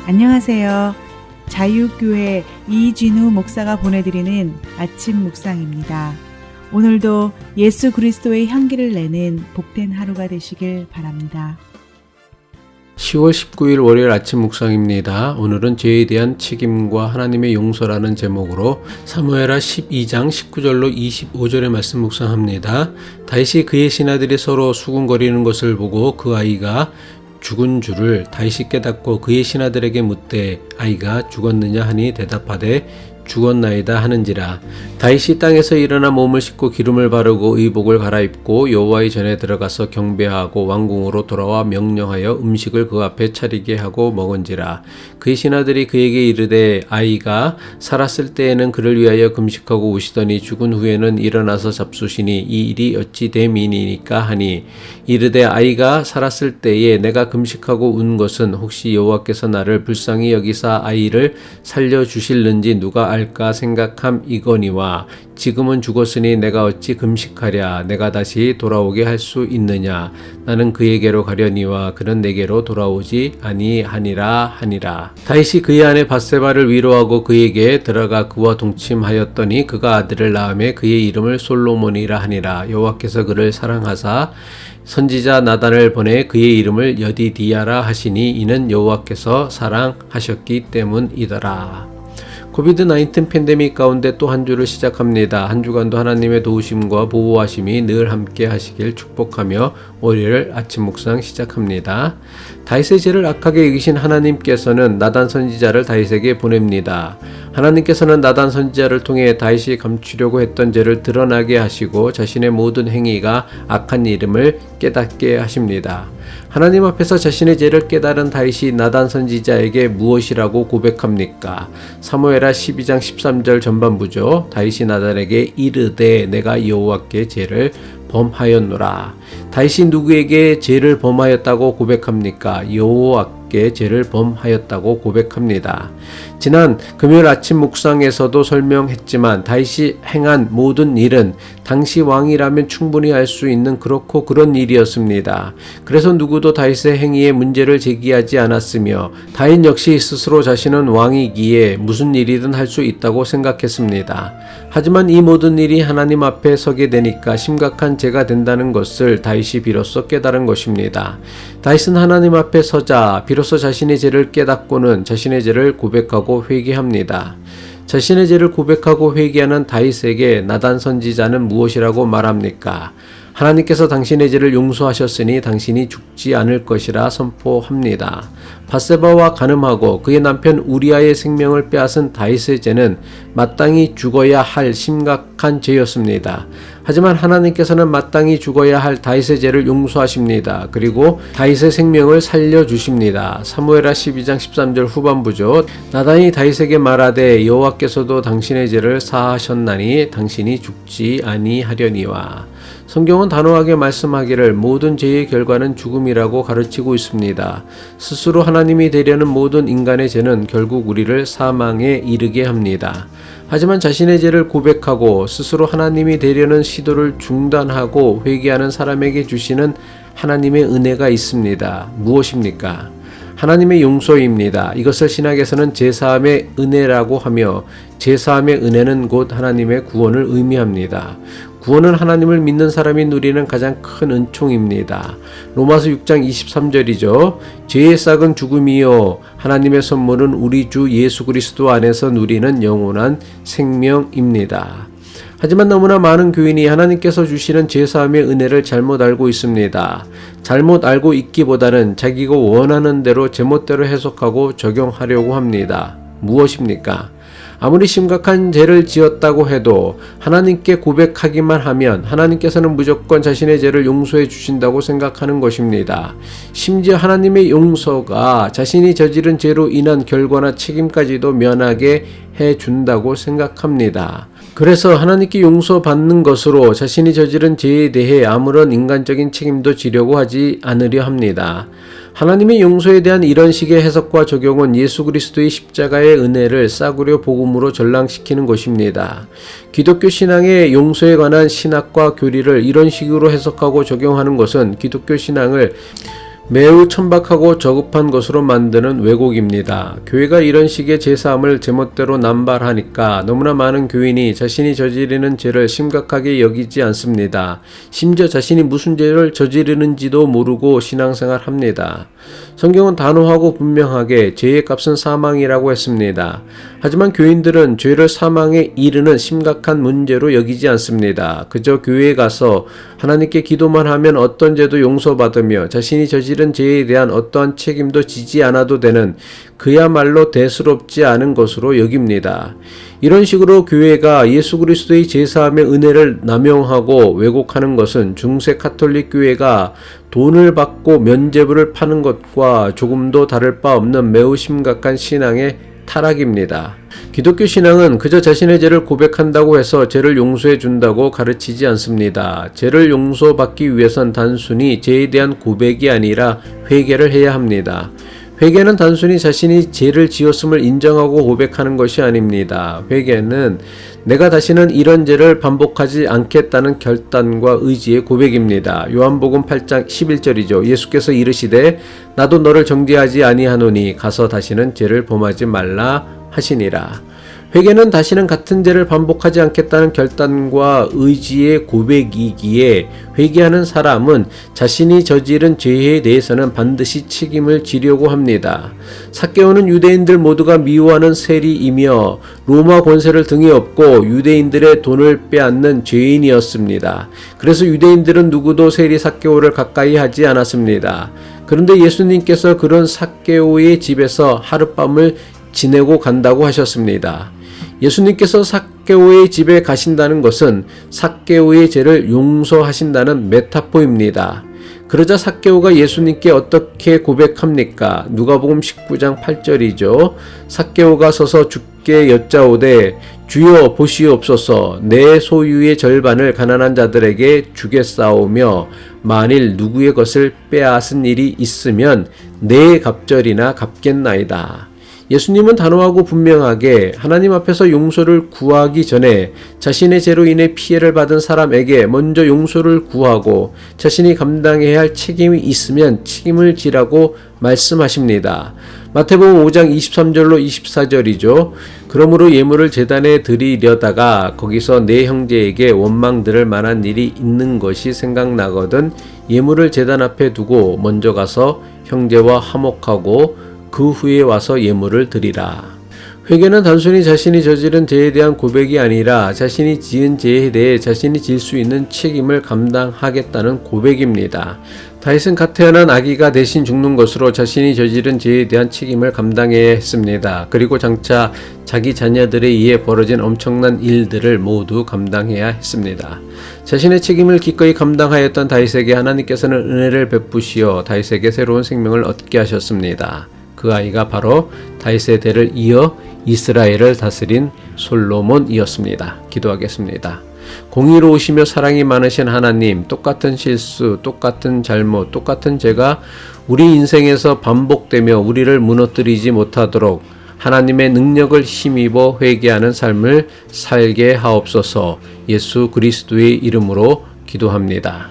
안녕하세요. 자유교회 이진우 목사가 보내드리는 아침 묵상입니다. 오늘도 예수 그리스도의 향기를 내는 복된 하루가 되시길 바랍니다. 10월 19일 월요일 아침 묵상입니다. 오늘은 죄에 대한 책임과 하나님의 용서라는 제목으로 사무엘하 12장 19절로 25절의 말씀 묵상합니다. 다윗이 그의 신하들이 서로 수군거리는 것을 보고 그 아이가 죽은 줄을 다윗이 깨닫고 그의 신하들에게 묻되 아이가 죽었느냐 하니 대답하되 죽었나이다 하는지라. 다윗이 땅에서 일어나 몸을 씻고 기름을 바르고 의복을 갈아입고 여호와의 전에 들어가서 경배하고 왕궁으로 돌아와 명령하여 음식을 그 앞에 차리게 하고 먹은지라. 그의 신하들이 그에게 이르되 아이가 살았을 때에는 그를 위하여 금식하고 우시더니 죽은 후에는 일어나서 잡수시니 이 일이 어찌 됨이니까 하니 이르되 아이가 살았을 때에 내가 금식하고 운 것은 혹시 여호와께서 나를 불쌍히 여기사 아이를 살려주실는지 누가 알까 생각함 이거니와 지금은 죽었으니 내가 어찌 금식하랴. 내가 다시 돌아오게 할 수 있느냐. 나는 그에게로 가려니와 그는 내게로 돌아오지 아니하니라 하니라. 다윗이 그의 아내 밧세바를 위로하고 그에게 들어가 그와 동침하였더니 그가 아들을 낳음에 그의 이름을 솔로몬이라 하니라. 여호와께서 그를 사랑하사 선지자 나단을 보내 그의 이름을 여디디아라 하시니 이는 여호와께서 사랑하셨기 때문이더라. 코비드-19 팬데믹 가운데 또 한 주를 시작합니다. 한 주간도 하나님의 도우심과 보호하심이 늘 함께 하시길 축복하며 월요일 아침 묵상 시작합니다. 다윗의 죄를 악하게 여기신 하나님께서는 나단 선지자를 다윗에게 보냅니다. 하나님께서는 나단 선지자를 통해 다윗이 감추려고 했던 죄를 드러나게 하시고 자신의 모든 행위가 악한 이름을 깨닫게 하십니다. 하나님 앞에서 자신의 죄를 깨달은 다윗이 나단 선지자에게 무엇이라고 고백합니까? 사무엘하 12장 13절 전반부죠. 다윗이 나단에게 이르되 내가 여호와께 죄를 범하였노라. 다윗이 누구에게 죄를 범하였다고 고백합니까? 여호와께 죄를 범하였다고 고백합니다. 지난 금요일 아침 묵상에서도 설명했지만 다윗이 행한 모든 일은 당시 왕이라면 충분히 알 수 있는 그렇고 그런 일이었습니다. 그래서 누구도 다윗의 행위에 문제를 제기하지 않았으며 다윗 역시 스스로 자신은 왕이기에 무슨 일이든 할 수 있다고 생각했습니다. 하지만 이 모든 일이 하나님 앞에 서게 되니까 심각한 죄가 된다는 것을 다윗이 비로소 깨달은 것입니다. 다윗은 하나님 앞에 서자 비로소 자신의 죄를 깨닫고는 자신의 죄를 고백하고 회개합니다. 자신의 죄를 고백하고 회개하는 다윗에게 나단 선지자는 무엇이라고 말합니까? 하나님께서 당신의 죄를 용서하셨으니 당신이 죽지 않을 것이라 선포합니다. 밧세바와 간음하고 그의 남편 우리아의 생명을 빼앗은 다윗의 죄는 마땅히 죽어야 할 심각한 죄였습니다. 하지만 하나님께서는 마땅히 죽어야 할 다윗의 죄를 용서하십니다. 그리고 다윗의 생명을 살려주십니다. 사무엘하 12장 13절 후반부죠. 나단이 다윗에게 말하되 여호와께서도 당신의 죄를 사하셨나니 당신이 죽지 아니하려니와. 성경은 단호하게 말씀하기를 모든 죄의 결과는 죽음이라고 가르치고 있습니다. 스스로 하나님이 되려는 모든 인간의 죄는 결국 우리를 사망에 이르게 합니다. 하지만 자신의 죄를 고백하고 스스로 하나님이 되려는 시도를 중단하고 회개하는 사람에게 주시는 하나님의 은혜가 있습니다. 무엇입니까? 하나님의 용서입니다. 이것을 신학에서는 제사함의 은혜라고 하며 제사함의 은혜는 곧 하나님의 구원을 의미합니다. 구원은 하나님을 믿는 사람이 누리는 가장 큰 은총입니다. 로마서 6장 23절이죠. 죄의 싹은 죽음이요 하나님의 선물은 우리 주 예수 그리스도 안에서 누리는 영원한 생명입니다. 하지만 너무나 많은 교인이 하나님께서 주시는 제사함의 은혜를 잘못 알고 있습니다. 잘못 알고 있기보다는 자기가 원하는 대로 제멋대로 해석하고 적용하려고 합니다. 무엇입니까? 아무리 심각한 죄를 지었다고 해도 하나님께 고백하기만 하면 하나님께서는 무조건 자신의 죄를 용서해 주신다고 생각하는 것입니다. 심지어 하나님의 용서가 자신이 저지른 죄로 인한 결과나 책임까지도 면하게 해준다고 생각합니다. 그래서 하나님께 용서받는 것으로 자신이 저지른 죄에 대해 아무런 인간적인 책임도 지려고 하지 않으려 합니다. 하나님의 용서에 대한 이런 식의 해석과 적용은 예수 그리스도의 십자가의 은혜를 싸구려 복음으로 전락시키는 것입니다. 기독교 신앙의 용서에 관한 신학과 교리를 이런 식으로 해석하고 적용하는 것은 기독교 신앙을 매우 천박하고 저급한 것으로 만드는 왜곡입니다. 교회가 이런 식의 제사함을 제멋대로 남발하니까 너무나 많은 교인이 자신이 저지르는 죄를 심각하게 여기지 않습니다. 심지어 자신이 무슨 죄를 저지르는지도 모르고 신앙생활 합니다. 성경은 단호하고 분명하게 죄의 값은 사망이라고 했습니다. 하지만 교인들은 죄를 사망에 이르는 심각한 문제로 여기지 않습니다. 그저 교회에 가서 하나님께 기도만 하면 어떤 죄도 용서받으며 자신이 저지른 죄에 대한 어떠한 책임도 지지 않아도 되는 그야말로 대수롭지 않은 것으로 여깁니다. 이런 식으로 교회가 예수 그리스도의 제사함의 은혜를 남용하고 왜곡하는 것은 중세 카톨릭 교회가 돈을 받고 면죄부를 파는 것과 조금도 다를 바 없는 매우 심각한 신앙의 타락입니다. 기독교 신앙은 그저 자신의 죄를 고백한다고 해서 죄를 용서해 준다고 가르치지 않습니다. 죄를 용서받기 위해선 단순히 죄에 대한 고백이 아니라 회개를 해야 합니다. 회개는 단순히 자신이 죄를 지었음을 인정하고 고백하는 것이 아닙니다. 회개는 내가 다시는 이런 죄를 반복하지 않겠다는 결단과 의지의 고백입니다. 요한복음 8장 11절이죠. 예수께서 이르시되 나도 너를 정죄하지 아니하노니 가서 다시는 죄를 범하지 말라 하시니라. 회개는 다시는 같은 죄를 반복하지 않겠다는 결단과 의지의 고백이기에 회개하는 사람은 자신이 저지른 죄에 대해서는 반드시 책임을 지려고 합니다. 삭개오는 유대인들 모두가 미워하는 세리이며 로마 권세를 등에 업고 유대인들의 돈을 빼앗는 죄인이었습니다. 그래서 유대인들은 누구도 세리 삭개오를 가까이 하지 않았습니다. 그런데 예수님께서 그런 삭개오의 집에서 하룻밤을 지내고 간다고 하셨습니다. 예수님께서 삭개오의 집에 가신다는 것은 삭개오의 죄를 용서하신다는 메타포입니다. 그러자 삭개오가 예수님께 어떻게 고백합니까? 누가복음 19장 8절이죠. 삭개오가 서서 주께 여짜오되 주여 보시옵소서 내 소유의 절반을 가난한 자들에게 주겠사오며 만일 누구의 것을 빼앗은 일이 있으면 내 갑절이나 갚겠나이다. 예수님은 단호하고 분명하게 하나님 앞에서 용서를 구하기 전에 자신의 죄로 인해 피해를 받은 사람에게 먼저 용서를 구하고 자신이 감당해야 할 책임이 있으면 책임을 지라고 말씀하십니다. 마태복음 5장 23절로 24절이죠. 그러므로 예물을 제단에 드리려다가 거기서 내 형제에게 원망 들을 만한 일이 있는 것이 생각나거든 예물을 제단 앞에 두고 먼저 가서 형제와 화목하고 그 후에 와서 예물을 드리라. 회개는 단순히 자신이 저지른 죄에 대한 고백이 아니라 자신이 지은 죄에 대해 자신이 질 수 있는 책임을 감당하겠다는 고백입니다. 다윗은 갓 태어난 아기가 대신 죽는 것으로 자신이 저지른 죄에 대한 책임을 감당해야 했습니다. 그리고 장차 자기 자녀들에 의해 벌어진 엄청난 일들을 모두 감당해야 했습니다. 자신의 책임을 기꺼이 감당하였던 다윗에게 하나님께서는 은혜를 베푸시어 다윗에게 새로운 생명을 얻게 하셨습니다. 그 아이가 바로 다윗의 대를 이어 이스라엘을 다스린 솔로몬이었습니다. 기도하겠습니다. 공의로우시며 사랑이 많으신 하나님, 똑같은 실수, 똑같은 잘못, 똑같은 죄가 우리 인생에서 반복되며 우리를 무너뜨리지 못하도록 하나님의 능력을 힘입어 회개하는 삶을 살게 하옵소서. 예수 그리스도의 이름으로 기도합니다.